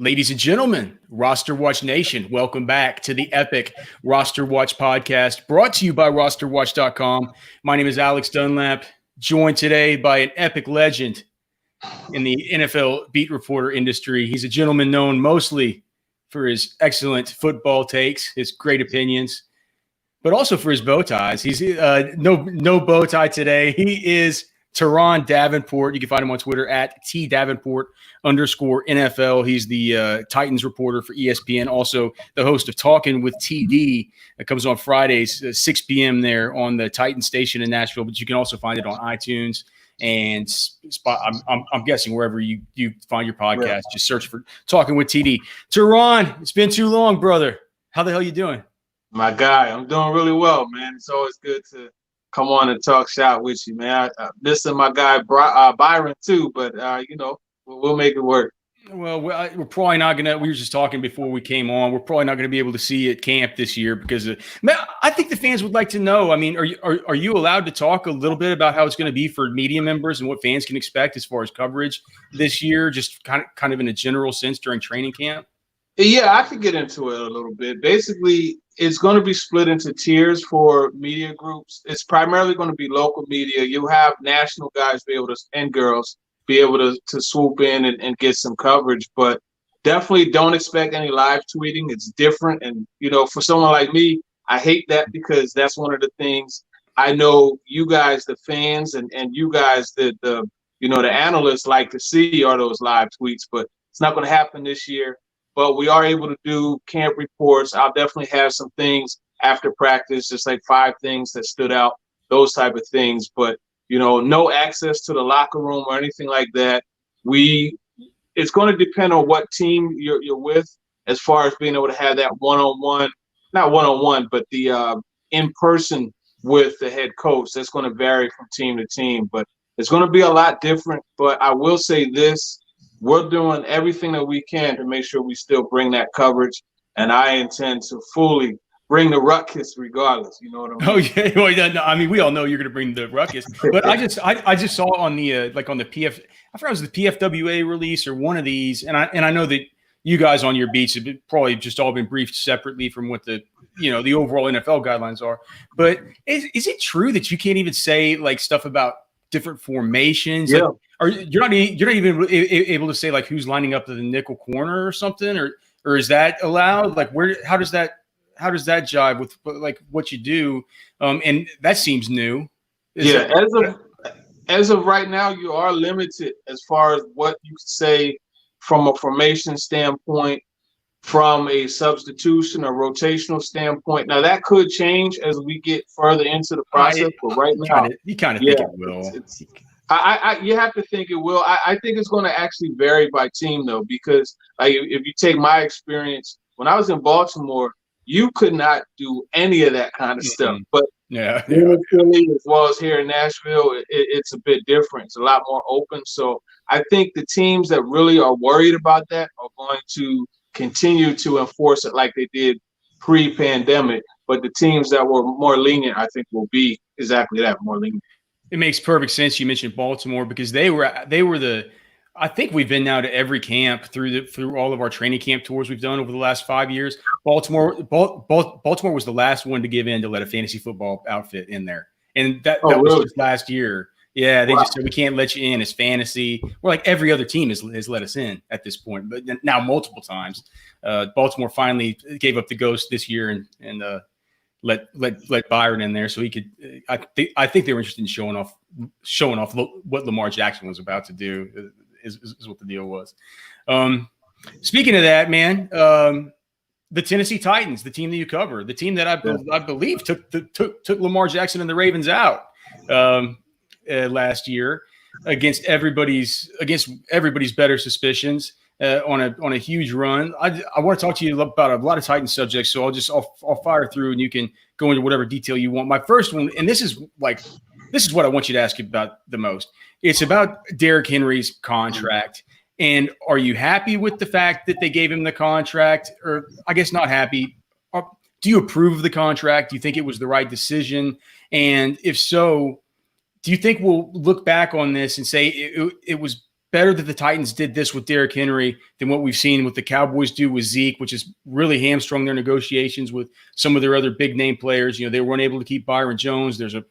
Ladies and gentlemen, RosterWatch Nation, welcome back to the epic RosterWatch podcast brought to you by RosterWatch.com. My name is Alex Dunlap, joined today by an epic legend in the NFL beat reporter industry. He's a gentleman known mostly for his excellent football takes, his great opinions, but also for his bow ties. He's no bow tie today. He is Turron Davenport. You can find him on Twitter at @Davenport_NFL. He's the Titans reporter for ESPN, also the host of Talking with TD. That comes on Fridays, 6 p.m. there on the Titan station in Nashville, but you can also find it on iTunes and I'm guessing wherever you find your podcast. Right. Just search for Talking with TD. Turron, it's been too long, brother. How the hell you doing? My guy, I'm doing really well, man. It's always good to come on and talk shop with you, man. I missing my guy Byron too, but we'll make it work. Well, we're probably not gonna. We were just talking before we came on. We're probably not gonna be able to see you at camp this year because I think the fans would like to know. I mean, are you allowed to talk a little bit about how it's going to be for media members and what fans can expect as far as coverage this year, just kind of in a general sense during training camp? Yeah, I could get into it a little bit. Basically, it's going to be split into tiers for media groups. It's primarily going to be local media. You have national guys and girls be able to swoop in and get some coverage, but definitely don't expect any live tweeting. It's different. And, for someone like me, I hate that because that's one of the things I know you guys, the fans, and you guys, the analysts like to see are those live tweets, but it's not going to happen this year. But we are able to do camp reports. I'll definitely have some things after practice, just like 5 things that stood out, those type of things. But, no access to the locker room or anything like that. It's going to depend on what team you're with as far as being able to have that one-on-one, not one-on-one, but the in-person with the head coach. That's going to vary from team to team. But it's going to be a lot different. But I will say this. We're doing everything that we can to make sure we still bring that coverage, and I intend to fully bring the ruckus regardless. You know what I mean? Oh yeah, well, no, I mean we all know you're going to bring the ruckus, but I just saw on the on the PF, I forgot it was the PFWA release or one of these, and I know that you guys on your beats have probably just all been briefed separately from what the the overall NFL guidelines are. But is it true that you can't even say like stuff about different formations? Yeah. You're not even able to say like who's lining up to the nickel corner or something, or is that allowed? Like how does that jive with like what you do? And that seems new. As of right now, you are limited as far as what you can say from a formation standpoint, from a substitution or rotational standpoint. Now that could change as we get further into the process, but right now you kind of think it will. You have to think it will. I think it's going to actually vary by team, though, because like if you take my experience, when I was in Baltimore, you could not do any of that kind of stuff. But in Philly, as well as here in Nashville, it's a bit different. It's a lot more open. So I think the teams that really are worried about that are going to continue to enforce it like they did pre-pandemic. But the teams that were more lenient, I think, will be exactly that, more lenient. It makes perfect sense you mentioned Baltimore because they were I think we've been now to every camp through all of our training camp tours we've done over the last 5 years. Baltimore was the last one to give in to let a fantasy football outfit in there. And that was just last year. Yeah, they just said we can't let you in as fantasy. We're like every other team has let us in at this point, but now multiple times. Baltimore finally gave up the ghost this year and let Byron in there so he could. I think they were interested in showing off what Lamar Jackson was about to do. Is what the deal was. Speaking of that, man, the Tennessee Titans, the team that you cover, the team that I believe took Lamar Jackson and the Ravens out last year against everybody's better suspicions. On a huge run. I want to talk to you about a lot of Titans subjects, so I'll fire through and you can go into whatever detail you want. My first one, and this is what I want you to ask about the most. It's about Derrick Henry's contract. And are you happy with the fact that they gave him the contract? Or I guess not happy. Do you approve of the contract? Do you think it was the right decision? And if so, do you think we'll look back on this and say it was better that the Titans did this with Derrick Henry than what we've seen with the Cowboys do with Zeke, which has really hamstrung their negotiations with some of their other big name players. They weren't able to keep Byron Jones. There's a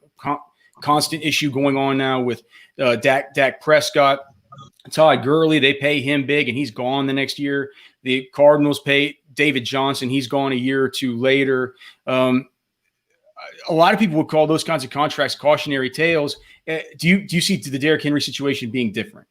constant issue going on now with Dak Prescott. Todd Gurley, they pay him big, and he's gone the next year. The Cardinals pay David Johnson. He's gone a year or two later. A lot of people would call those kinds of contracts cautionary tales. Do you see the Derrick Henry situation being different?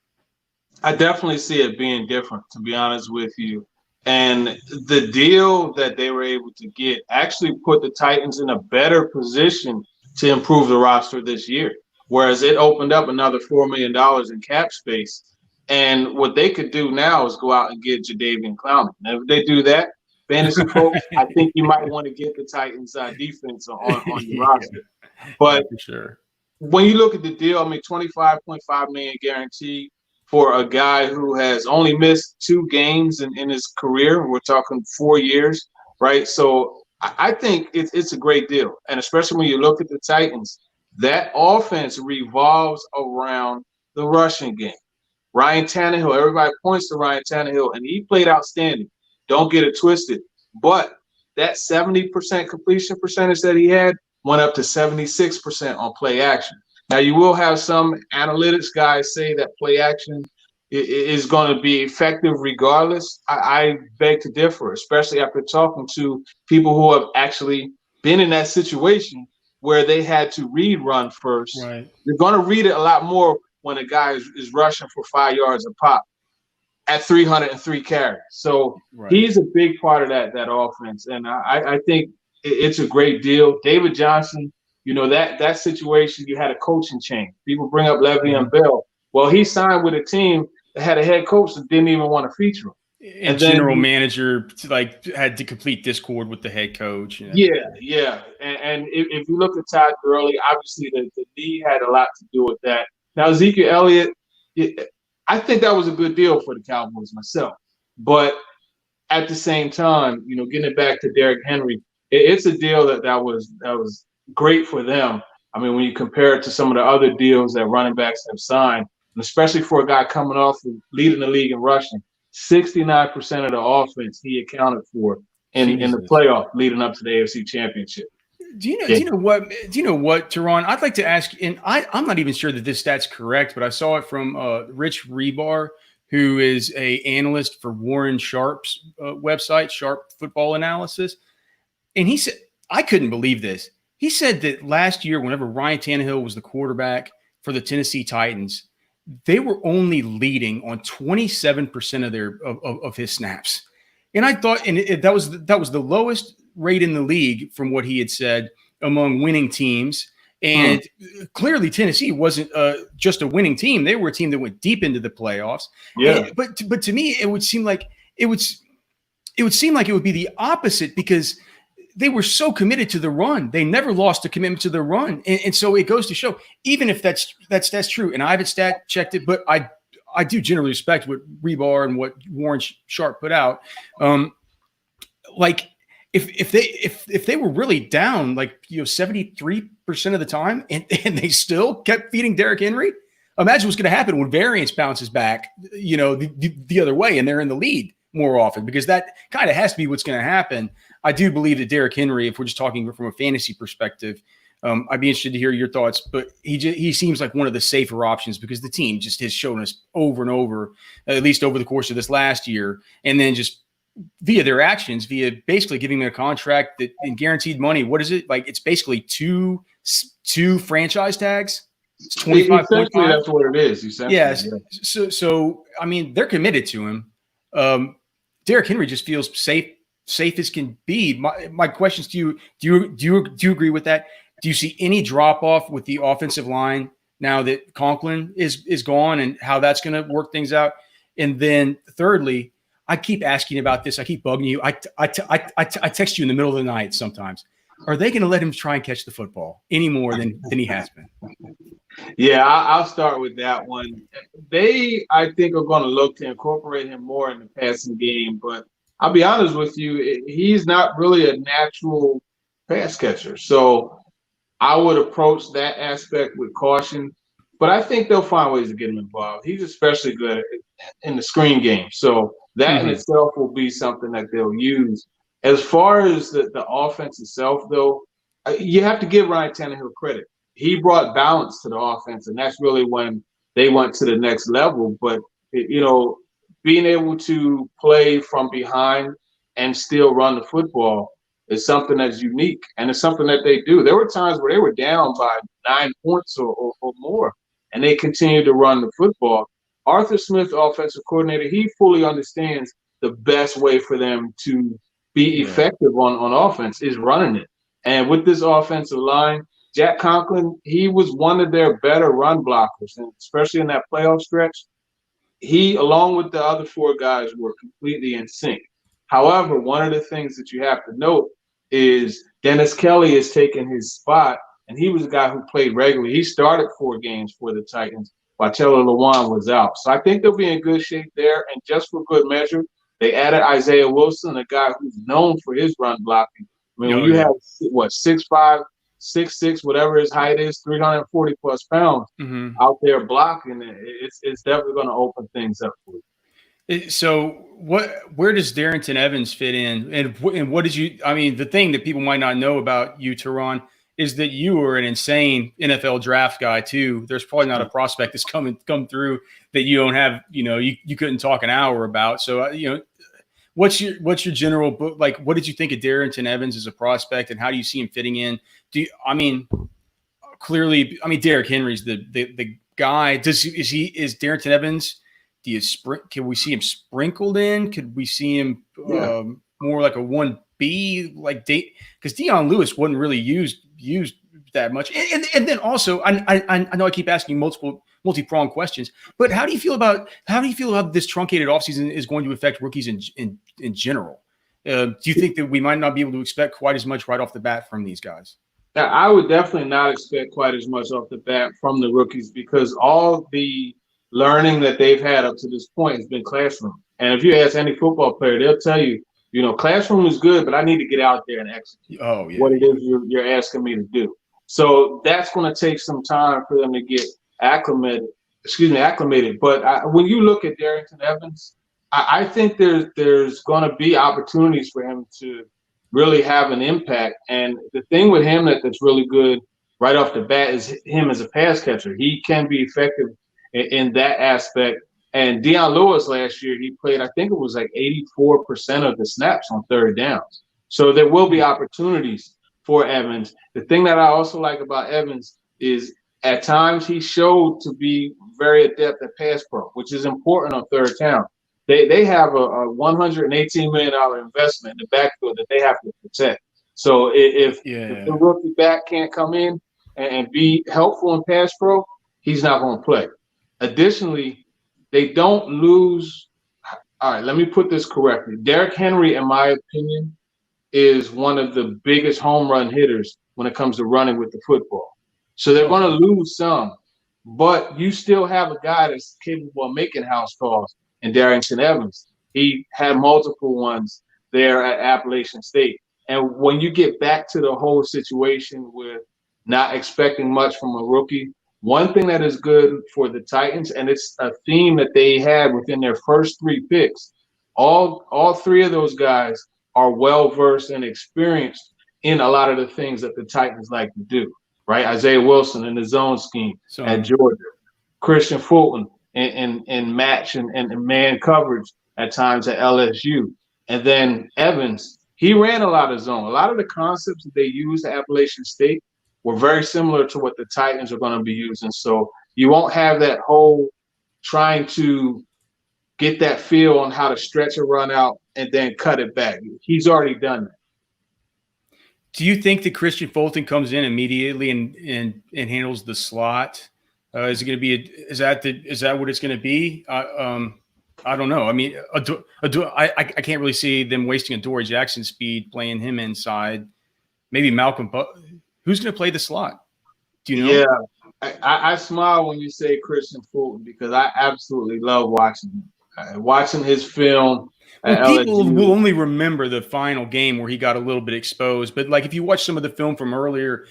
I definitely see it being different, to be honest with you. And the deal that they were able to get actually put the Titans in a better position to improve the roster this year, whereas it opened up another $4 million in cap space. And what they could do now is go out and get Jadeveon Clowney. And if they do that, fantasy folks, I think you might want to get the Titans defense on your roster. But for sure, when you look at the deal, I mean, $25.5 million guaranteed for a guy who has only missed 2 games in his career. We're talking 4 years, right? So I think it's a great deal. And especially when you look at the Titans, that offense revolves around the rushing game. Ryan Tannehill, everybody points to Ryan Tannehill, and he played outstanding. Don't get it twisted. But that 70% completion percentage that he had went up to 76% on play action. Now, you will have some analytics guys say that play action is going to be effective regardless. I beg to differ, especially after talking to people who have actually been in that situation where they had to read run first. Right. You're going to read it a lot more when a guy is rushing for 5 yards a pop at 303 carries. So he's a big part of that offense. And I think it's a great deal. David Johnson, that situation, you had a coaching change. People bring up Le'Veon Bell. Well, he signed with a team that had a head coach that didn't even want to feature him. And general manager had to complete discord with the head coach. Yeah. And if you look at Todd Gurley, obviously the knee had a lot to do with that. Now, Ezekiel Elliott, I think that was a good deal for the Cowboys myself. But at the same time, getting it back to Derrick Henry, it's a deal that was great for them. I mean, when you compare it to some of the other deals that running backs have signed, and especially for a guy coming off and leading the league in rushing, 69% of the offense he accounted for in the playoff leading up to the AFC Championship. Do you know what, Turron? I'd like to ask, and I'm not even sure that this stat's correct, but I saw it from Rich Rebar, who is a analyst for Warren Sharp's website, Sharp Football Analysis. And he said, I couldn't believe this. He said that last year, whenever Ryan Tannehill was the quarterback for the Tennessee Titans, they were only leading on 27% of his snaps. And I thought, and that was the lowest rate in the league from what he had said among winning teams. And clearly Tennessee wasn't just a winning team. They were a team that went deep into the playoffs. Yeah. But to me, it would seem like it would be the opposite, because they were so committed to the run. They never lost a commitment to the run. And so it goes to show, even if that's true, and I haven't stat checked it, but I do generally respect what Rebar and what Warren Sharp put out. If they were really down 73% of the time and they still kept feeding Derrick Henry, imagine what's going to happen when variance bounces back, the other way, and they're in the lead more often, because that kind of has to be what's going to happen. I do believe that Derrick Henry, if we're just talking from a fantasy perspective, I'd be interested to hear your thoughts, but he seems like one of the safer options, because the team just has shown us over and over, at least over the course of this last year, and then just via their actions, via basically giving them a contract that in guaranteed money. What is it? It's basically two franchise tags. It's 25.5. That's what it is. Yes. Yeah. So I mean, they're committed to him. Derrick Henry just feels safe as can be. My questions to you: Do you agree with that? Do you see any drop off with the offensive line now that Conklin is gone, and how that's going to work things out? And then thirdly, I keep asking about this. I keep bugging you. I text you in the middle of the night sometimes. Are they going to let him try and catch the football any more than he has been? Yeah, I'll start with that one. They, I think, are going to look to incorporate him more in the passing game. But I'll be honest with you, he's not really a natural pass catcher. So I would approach that aspect with caution. but I think they'll find ways to get him involved. He's especially good in the screen game. So that in itself will be something that they'll use. As far as the offense itself, though, you have to give Ryan Tannehill credit. He brought balance to the offense, and that's really when they went to the next level. But, being able to play from behind and still run the football is something that's unique, and it's something that they do. There were times where they were down by 9 points or more, and they continued to run the football. Arthur Smith, offensive coordinator, he fully understands the best way for them to be effective on offense is running it. And with this offensive line, Jack Conklin, he was one of their better run blockers, and especially in that playoff stretch. He, along with the other 4 guys, were completely in sync. However, one of the things that you have to note is Dennis Kelly is taking his spot, and he was a guy who played regularly. He started 4 games for the Titans while Taylor Lewan was out. So I think they'll be in good shape there, and just for good measure, they added Isaiah Wilson, a guy who's known for his run blocking. I mean, when you have, 6'5", 6'6", whatever his height is, 340-plus pounds out there blocking, it's definitely going to open things up for you. So where does Darrynton Evans fit in? And what did you – I mean, the thing that people might not know about you, Turron, is that you are an insane NFL draft guy too. There's probably not a prospect that's come through that you don't have – you couldn't talk an hour about. So, what's your general book? Like, what did you think of Darrynton Evans as a prospect, and how do you see him fitting in? Clearly, Derrick Henry's the guy. Is Darrynton Evans? Can we see him sprinkled in? Could we see him more like a 1B, because Dion Lewis wasn't really used that much? And then also, I know I keep asking multi-pronged questions, but how do you feel about this truncated offseason is going to affect rookies in general? Do you think that we might not be able to expect quite as much right off the bat from these guys? I would definitely not expect quite as much off the bat from the rookies, because all the learning that they've had up to this point has been classroom. And if you ask any football player, they'll tell you, classroom is good, but I need to get out there and execute what it is you're asking me to do. So that's going to take some time for them to get acclimated. But when you look at Darrynton Evans, I think there's going to be opportunities for him to really have an impact. And the thing with him that's really good right off the bat is him as a pass catcher. He can be effective in that aspect. And Dion Lewis last year, he played, I think it was like 84% of the snaps on third downs. So there will be opportunities for Evans. The thing that I also like about Evans is at times he showed to be very adept at pass pro, which is important on third down. They have a $118 million investment in the backfield that they have to protect. So if the rookie back can't come in and be helpful in pass pro, he's not going to play. Additionally, they don't lose. All right, let me put this correctly. Derrick Henry, in my opinion, is one of the biggest home run hitters when it comes to running with the football. So they're going to lose some, but you still have a guy that's capable of making house calls in Darrynton Evans. He had multiple ones there at Appalachian State. And when you get back to the whole situation with not expecting much from a rookie, one thing that is good for the Titans, and it's a theme that they had within their first 3 picks, all 3 of those guys are well-versed and experienced in a lot of the things that the Titans like to do, right? Isaiah Wilson in the zone scheme at Georgia, Kristian Fulton in match and man coverage at times at LSU. And then Evans, he ran a lot of zone. A lot of the concepts that they used at Appalachian State were very similar to what the Titans are going to be using. So you won't have that whole trying to get that feel on how to stretch a run out and then cut it back. He's already done that. Do you think that Kristian Fulton comes in immediately and handles the slot? Is it going to be? Is that what it's going to be? I don't know. I mean, I can't really see them wasting Adoree Jackson's speed playing him inside. Maybe Malcolm. Who's going to play the slot? Do you know? Yeah, I smile when you say Kristian Fulton because I absolutely love watching him. Watching his film, at people LSU. will only remember the final game where he got a little bit exposed. But like if you watch some of the film from earlier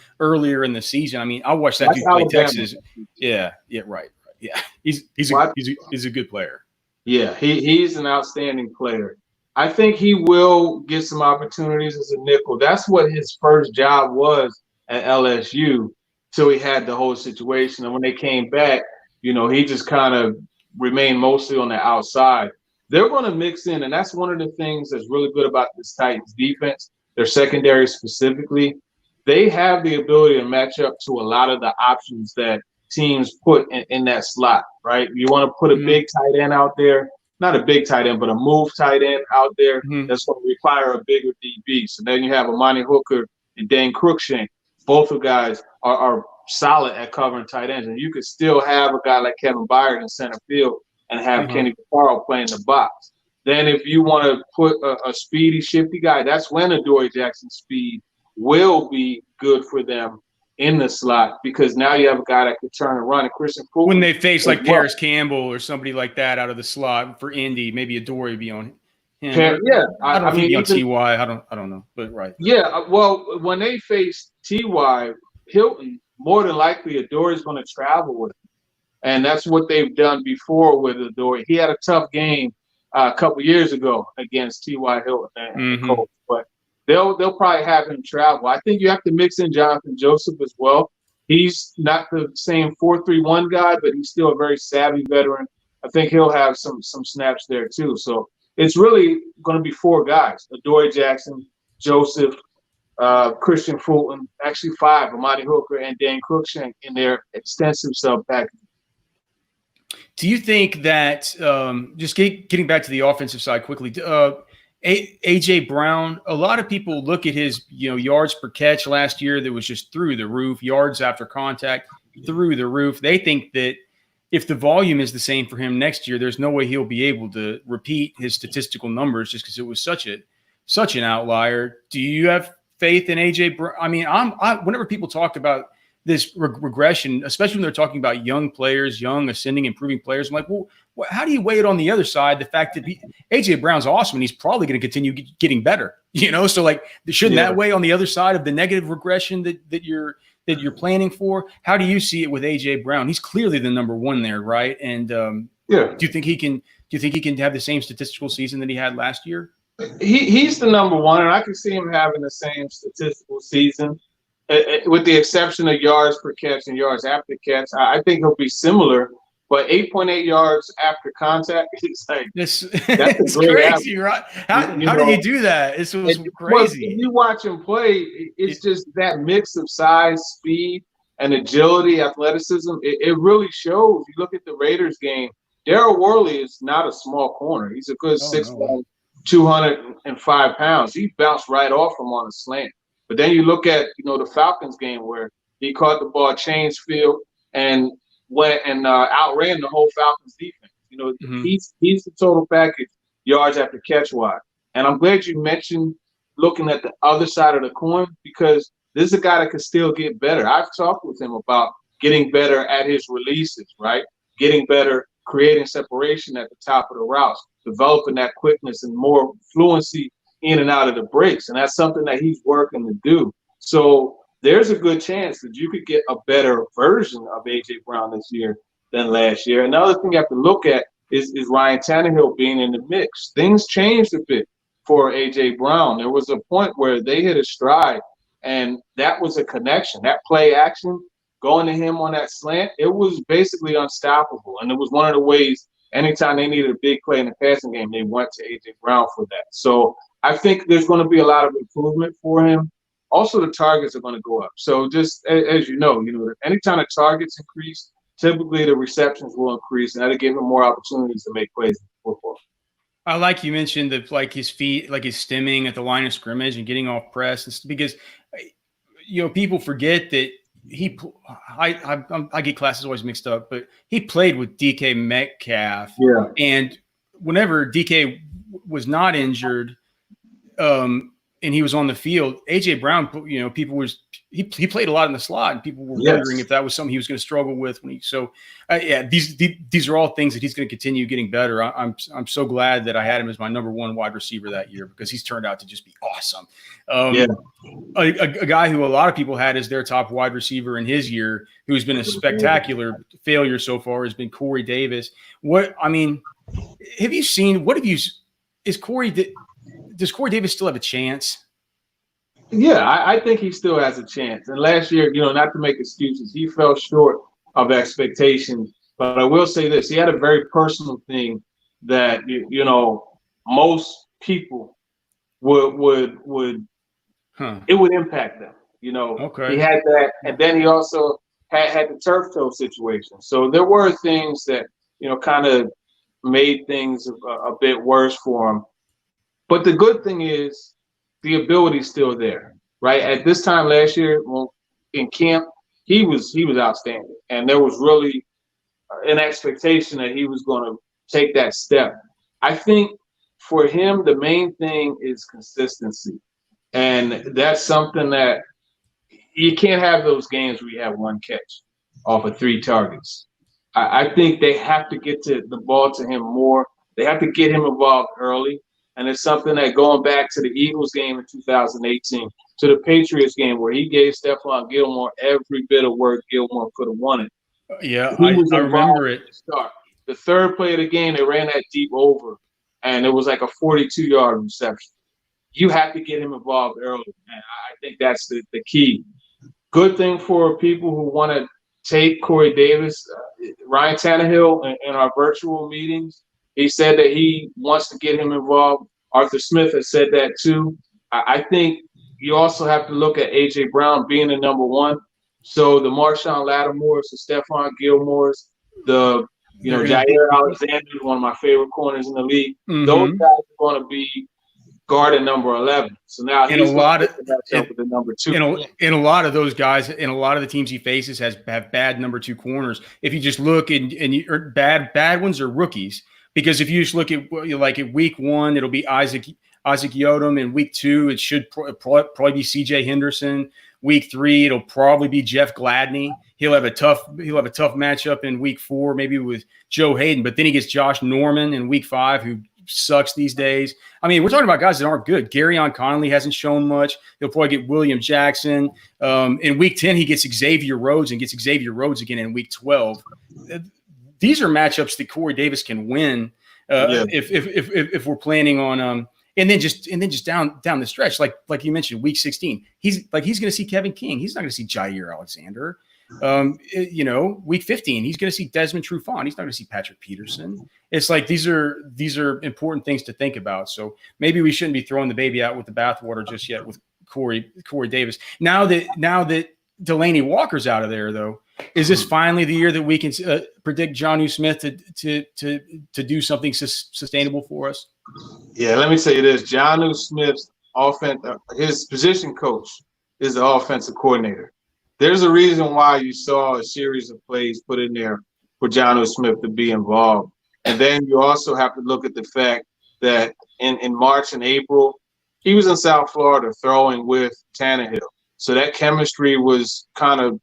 in the season, I mean, I watched that That's dude play Alabama. Texas. Yeah, right. Yeah, he's a good player. Yeah, he's an outstanding player. I think he will get some opportunities as a nickel. That's what his first job was at LSU till he had the whole situation. And when they came back, he just kind of remained mostly on the outside. They're going to mix in, and that's one of the things that's really good about this Titans defense, their secondary specifically. They have the ability to match up to a lot of the options that teams put in that slot, right? You want to put a big tight end out there, not a big tight end, but a move tight end out there that's going to require a bigger DB. So then you have Amani Hooker and Dane Cruikshank. Both of guys are solid at covering tight ends, and you could still have a guy like Kevin Byard in center field and have Kenny Vaccaro playing the box. Then if you want to put a speedy, shifty guy, that's when Adoree Jackson's speed will be good for them in the slot, because now you have a guy that could turn and run. And Kristian Fulton, when they face like Parris Campbell or somebody like that out of the slot for Indy, maybe Adoree would be on him. I don't think he'd be on Ty. I don't know, but right. Yeah, well, when they face Ty Hilton, more than likely Adoree's going to travel with him, and that's what they've done before with Adoree. He had a tough game a couple years ago against Ty Hilton and the Colts, but they'll probably have him travel. I think you have to mix in Jonathan Joseph as well. He's not the same 4-3-1 guy, but he's still a very savvy veteran. I think he'll have some snaps there too. So it's really going to be four guys: Adoree Jackson, Joseph, Kristian Fulton, actually five: Amani Hooker and Dane Cruikshank in their extensive sub package. Do you think that just getting back to the offensive side quickly? AJ Brown, a lot of people look at his yards per catch last year that was just through the roof, yards after contact through the roof. They think that if the volume is the same for him next year, there's no way he'll be able to repeat his statistical numbers just because it was such an outlier. Do you have faith in AJ Brown? I mean, whenever people talk about this regression, especially when they're talking about young players, young ascending, improving players, I'm like, well, how do you weigh it on the other side? The fact that AJ Brown's awesome and he's probably going to continue getting better, So like, shouldn't that weigh on the other side of the negative regression that you're planning for? How do you see it with AJ Brown? He's clearly the number one there, right? And do you think he can have the same statistical season that he had last year? He's the number one, and I can see him having the same statistical season, with the exception of yards per catch and yards after catch. I think he'll be similar, but 8.8 yards after contact is like that's crazy, average. Right? How did he do that? It was crazy. Well, if you watch him play, it's just that mix of size, speed, and agility, athleticism. It really shows. You look at the Raiders game. Daryl Worley is not a small corner. He's a good 6'1", 205 pounds. He bounced right off him on a slant. But then you look at the Falcons game where he caught the ball, changed field, and went and outran the whole Falcons defense. He's the total package, yards after catch wise. And I'm glad you mentioned looking at the other side of the coin, because this is a guy that can still get better. I've talked with him about getting better at his releases, right? Getting better, creating separation at the top of the routes, developing that quickness and more fluency in and out of the breaks. And that's something that he's working to do. So there's a good chance that you could get a better version of A.J. Brown this year than last year. Another thing you have to look at is Ryan Tannehill being in the mix. Things changed a bit for A.J. Brown. There was a point where they hit a stride, and that was a connection. That play action, going to him on that slant, it was basically unstoppable. And it was one of the ways anytime they needed a big play in the passing game, they went to A.J. Brown for that. So I think there's going to be a lot of improvement for him. Also, the targets are going to go up. So just as anytime the targets increase, typically the receptions will increase, and that'll give him more opportunities to make plays in football. I like you mentioned that, like his feet, like his stemming at the line of scrimmage and getting off press, because people forget that I get classes always mixed up, but he played with DK Metcalf, and whenever DK was not injured, he was on the field, AJ Brown, he played a lot in the slot, and people were wondering if that was something he was going to struggle with when these are all things that he's going to continue getting better. I'm so glad that I had him as my number one wide receiver that year, because he's turned out to just be awesome. A guy who a lot of people had as their top wide receiver in his year, who's been a spectacular failure so far, has been Corey Davis. Does Corey Davis still have a chance? Yeah, I think he still has a chance. And last year, not to make excuses, he fell short of expectations. But I will say this: he had a very personal thing that most people would it would impact them. Okay. He had that, and then he also had the turf toe situation. So there were things that kind of made things a bit worse for him. But the good thing is, the ability's still there, right? At this time last year, in camp, he was outstanding, and there was really an expectation that he was going to take that step. I think for him, the main thing is consistency, and that's something that you can't have those games where you have one catch off of 3 targets. I think they have to get the ball to him more. They have to get him involved early. And it's something that, going back to the Eagles game in 2018, to the Patriots game where he gave Stephon Gilmore every bit of work Gilmore could have wanted. Yeah, I remember it. The third play of the game, they ran that deep over, and it was like a 42-yard reception. You have to get him involved early, and I think that's the key. Good thing for people who want to take Corey Davis, Ryan Tannehill in our virtual meetings, he said that he wants to get him involved. Arthur Smith has said that too. I think you also have to look at A.J. Brown being the number one. So the Marshawn Lattimore's, the Stephon Gilmore's, the Jair Alexander, one of my favorite corners in the league. Mm-hmm. Those guys are going to be guarding number 11. So now he's going to match up with the number 2. In a lot of those guys, in a lot of the teams he faces, have bad number 2 corners. If you just look and bad ones are rookies. Because if you just look at at week 1, it'll be Isaac Yodom. In week 2, it should probably be C.J. Henderson. Week 3, it'll probably be Jeff Gladney. He'll have a tough matchup in week 4, maybe with Joe Hayden. But then he gets Josh Norman in week 5, who sucks these days. I mean, we're talking about guys that aren't good. Garyon Conley hasn't shown much. He'll probably get William Jackson. In week 10, he gets Xavier Rhodes again in week 12. These are matchups that Corey Davis can win if we're planning on and then just down the stretch, like you mentioned, week 16, he's going to see Kevin King. He's not going to see Jair Alexander. Week 15, he's going to see Desmond Trufant. He's not going to see Patrick Peterson. It's like these are important things to think about. So maybe we shouldn't be throwing the baby out with the bathwater just yet with Corey Davis. Now that Delaney Walker's out of there, though, is this finally the year that we can predict Jonnu Smith to do something sustainable for us? Yeah, let me tell you this: Jonnu Smith's his position coach is the offensive coordinator. There's a reason why you saw a series of plays put in there for Jonnu Smith to be involved, and then you also have to look at the fact that in March and April, he was in South Florida throwing with Tannehill, so that chemistry was kind of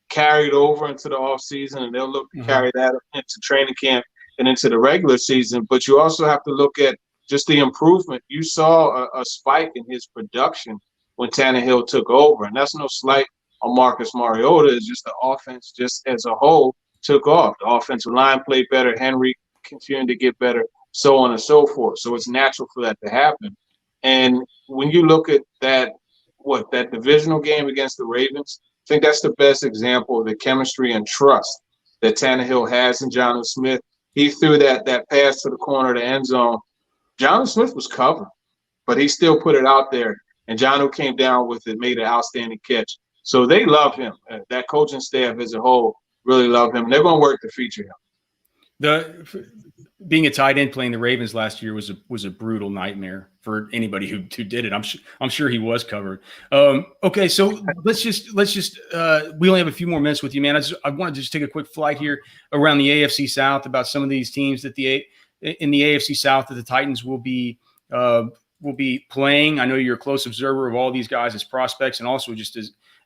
carried over into the offseason, and they'll look to carry that into training camp and into the regular season. But you also have to look at just the improvement. You saw a spike in his production when Tannehill took over, and that's no slight on Marcus Mariota. It's just the offense just as a whole took off. The offensive line played better. Henry continued to get better, so on and so forth. So it's natural for that to happen. And when you look at that divisional game against the Ravens, I think that's the best example of the chemistry and trust that Tannehill has in Jonnu Smith. He threw that pass to the corner of the end zone. Jonnu Smith was covered, but he still put it out there, and Jonnu came down with it, made an outstanding catch. So they love him. That coaching staff as a whole really love him. They're going to work to feature him. Being a tight end playing the Ravens last year was a brutal nightmare for anybody who did it. I'm sure he was covered. Okay, so let's just we only have a few more minutes with you, man. I want to just take a quick flight here around the AFC South about some of these teams that in the AFC South that the Titans will be will be playing. I know you're a close observer of all these guys as prospects and also just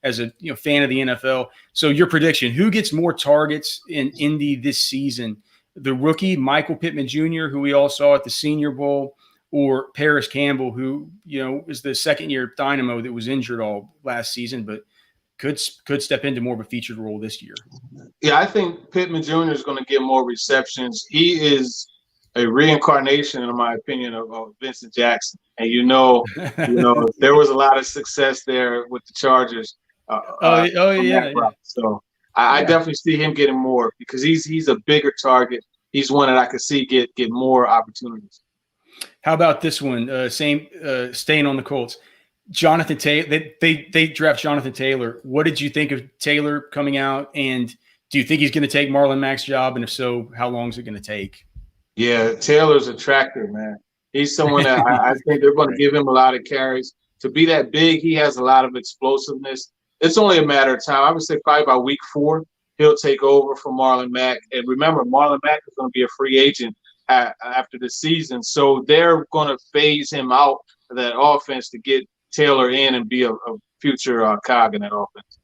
as a fan of the NFL. So your prediction, who gets more targets in Indy this season? The rookie, Michael Pittman Jr., who we all saw at the Senior Bowl, or Parris Campbell, who, is the second-year dynamo that was injured all last season, but could step into more of a featured role this year? Yeah, I think Pittman Jr. is going to get more receptions. He is a reincarnation, in my opinion, of Vincent Jackson. And there was a lot of success there with the Chargers. Yeah. So I definitely see him getting more because he's a bigger target. He's one that I could see get more opportunities. How about this one? Staying on the Colts. Jonathan Taylor, they draft Jonathan Taylor. What did you think of Taylor coming out? And do you think he's going to take Marlon Mack's job? And if so, how long is it going to take? Yeah, Taylor's a tractor, man. He's someone that I think they're going to give him a lot of carries. To be that big, he has a lot of explosiveness. It's only a matter of time. I would say probably by week 4, he'll take over from Marlon Mack. And remember, Marlon Mack is going to be a free agent after the season. So they're going to phase him out of that offense to get Taylor in and be a future cog in that offense.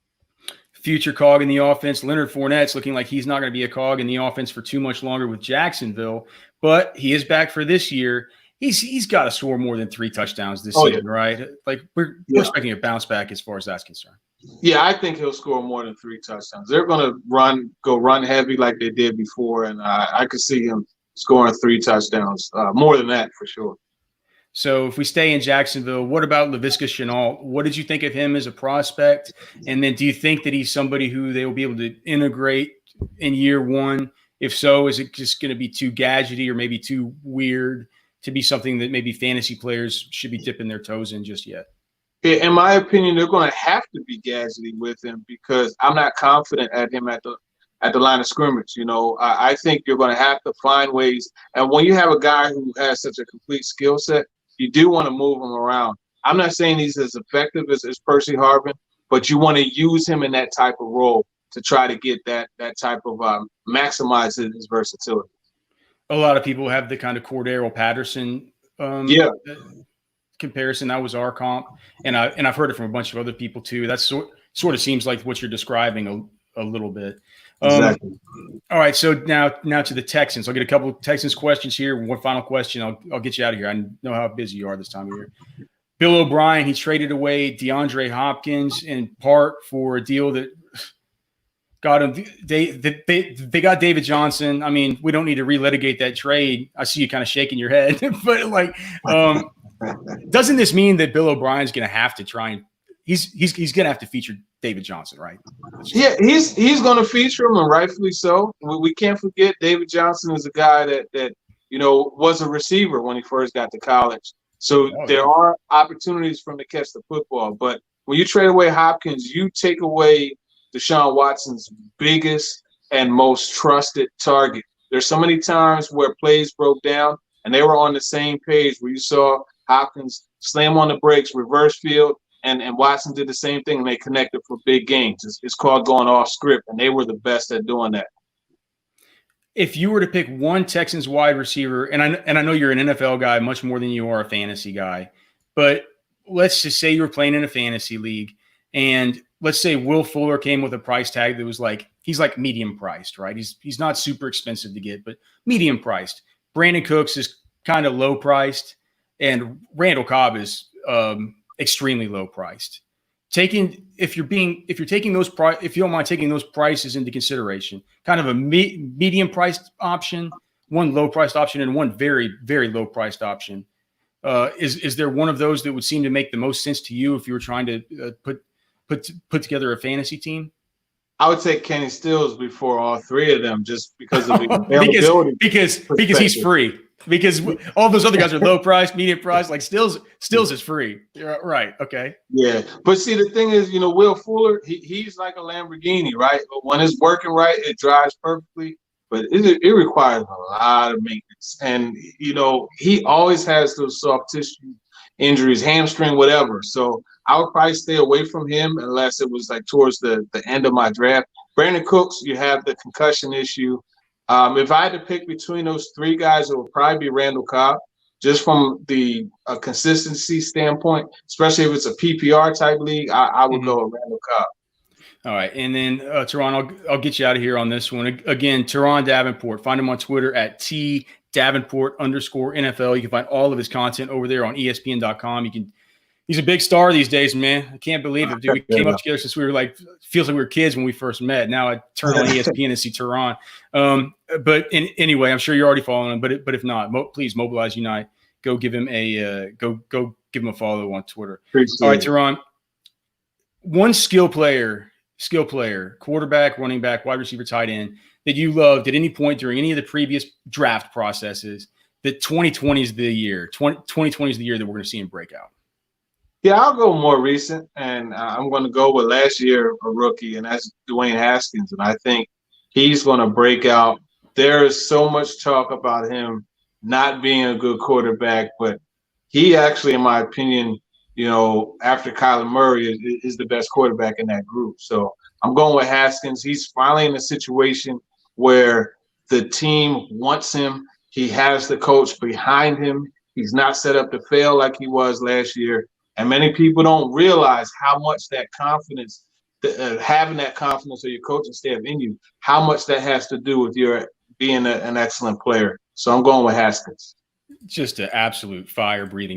Future cog in the offense. Leonard Fournette's looking like he's not going to be a cog in the offense for too much longer with Jacksonville, but he is back for this year. He's got to score more than 3 touchdowns this season, right? Like we're expecting a bounce back as far as that's concerned. Yeah, I think he'll score more than 3 touchdowns. They're going to go run heavy like they did before, and I could see him scoring 3 touchdowns, more than that for sure. So if we stay in Jacksonville, what about Laviska Shenault? What did you think of him as a prospect? And then do you think that he's somebody who they will be able to integrate in year 1? If so, is it just going to be too gadgety or maybe too weird to be something that maybe fantasy players should be dipping their toes in just yet? In my opinion, they're going to have to be gadgety with him because I'm not confident at him at the line of scrimmage. I think you're going to have to find ways. And when you have a guy who has such a complete skill set, you do want to move him around. I'm not saying he's as effective as Percy Harvin, but you want to use him in that type of role to try to get that type of maximize his versatility. A lot of people have the kind of Cordero Patterson comparison. That was our comp, and I've heard it from a bunch of other people too. That sort of seems like what you're describing a little bit. Exactly. All right, so now to the Texans. I'll get a couple of Texans questions here. One final question. I'll get you out of here. I know how busy you are this time of year. Bill O'Brien, he traded away DeAndre Hopkins in part for a deal that got him. They got David Johnson. I mean, we don't need to relitigate that trade. I see you kind of shaking your head, but doesn't this mean that Bill O'Brien's going to have to try and he's going to have to feature David Johnson, right? Yeah, he's going to feature him, and rightfully so. We can't forget David Johnson is a guy that was a receiver when he first got to college. So there are opportunities for him to catch the football. But when you trade away Hopkins, you take away Deshaun Watson's biggest and most trusted target. There's so many times where plays broke down, and they were on the same page where you saw Hopkins slam on the brakes, reverse field, and Watson did the same thing, and they connected for big games. It's called going off script, and they were the best at doing that. If you were to pick one Texans wide receiver, and I know you're an NFL guy much more than you are a fantasy guy, but let's just say you were playing in a fantasy league, and let's say Will Fuller came with a price tag that was he's medium priced, right? He's not super expensive to get, but medium priced. Brandon Cooks is kind of low priced, and Randall Cobb is extremely low priced. If you don't mind taking those prices into consideration, kind of a medium priced option, one low priced option, and one very, very low priced option. Is there one of those that would seem to make the most sense to you if you were trying to put together a fantasy team? I would take Kenny Stills before all 3 of them, just because of the availability. because he's free. Because all those other guys are low price, medium price. Like Stills is free. Right. Okay. Yeah. But see, the thing is, Will Fuller, he's like a Lamborghini, right? When it's working right, it drives perfectly. But it requires a lot of maintenance. And, he always has those soft tissue injuries, hamstring, whatever. So I would probably stay away from him unless it was towards the end of my draft. Brandon Cooks, you have the concussion issue. If I had to pick between those 3 guys, it would probably be Randall Cobb. just from the consistency standpoint, especially if it's a PPR type league, I would go with Randall Cobb. All right. And then, Turron, I'll get you out of here on this one. Again, Turron Davenport. Find him on Twitter at @TDavenport_NFL. You can find all of his content over there on ESPN.com. He's a big star these days, man. I can't believe it, dude. We came up together since we were feels like we were kids when we first met. Now I turn on ESPN and see Turron. But anyway, I'm sure you're already following him. But if not, please mobilize Unite. Go give him a go give him a follow on Twitter. All right, Turron. One skill player, quarterback, running back, wide receiver, tight end that you loved at any point during any of the previous draft processes. That 2020 is the year. 2020 is the year that we're going to see him break out. Yeah, I'll go more recent, and I'm going to go with last year a rookie, and that's Dwayne Haskins, and I think he's going to break out. There is so much talk about him not being a good quarterback, but he actually, in my opinion, after Kyler Murray, is the best quarterback in that group. So I'm going with Haskins. He's finally in a situation where the team wants him. He has the coach behind him. He's not set up to fail like he was last year. And many people don't realize how much that confidence, having that confidence of your coaching staff in you, how much that has to do with your being an excellent player. So I'm going with Haskins. Just an absolute fire-breathing